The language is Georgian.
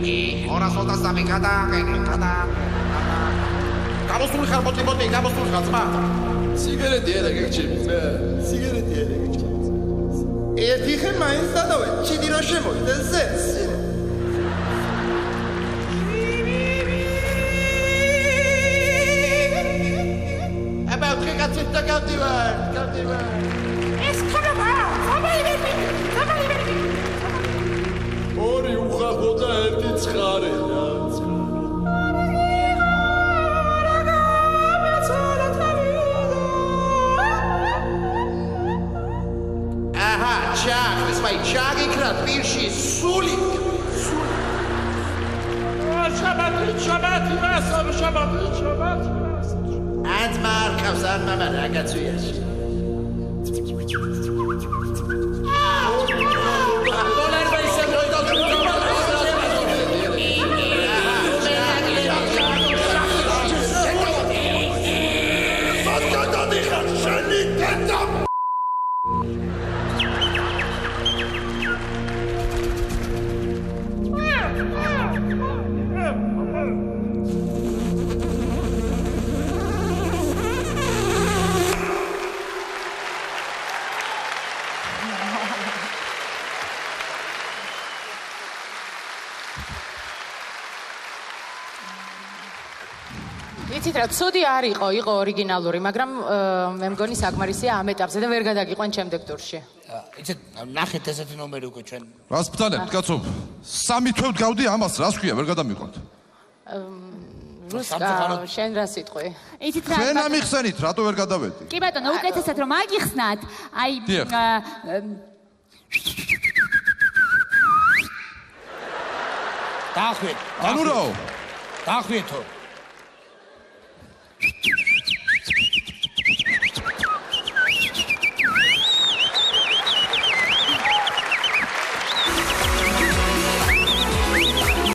223 გადააყენე, გამოსული ხარ მოდი, გამოსული ხარ ძმა. სიგარეტი არა გეჩები, სიგარეტი არა გეჩები. ერთი ხე მაინც დადავე, ჩიდი რა შემოვიდა ზეც. აბა ტრიკაცით და გავდივარ. ეს ხდება, სამაივერდი. ორი უხახო და ერთი ცხარე. ჩაგიქრა პირში სული. შაბათი მასო, შაბათი. ად მარკავს არ მამა რაგაცუიაში. იცით რა, ცუდი არ იყო ორიგინალური, მაგრამ მე მგონი საკმარისია ამ ეტაპზე და ვერ გადაგიყვან შემდეგ ტურში. იცით, ნახეთ ესეთი ნომერი უკვე ჩვენ. რას ბრძანებთ, კაცო? 3 თვე გავდი ამას, რას ქვია, ვერ გადამიყვანთ. რუსკა, შენ რა სიტყვი? იცით რა. ჩვენ ამიხსენით, რატო ვერ გადავედი? კი ბატონო, უკეთესად რომ აგიხსნათ, აი დახვით. ანუ რაო? დახვითო.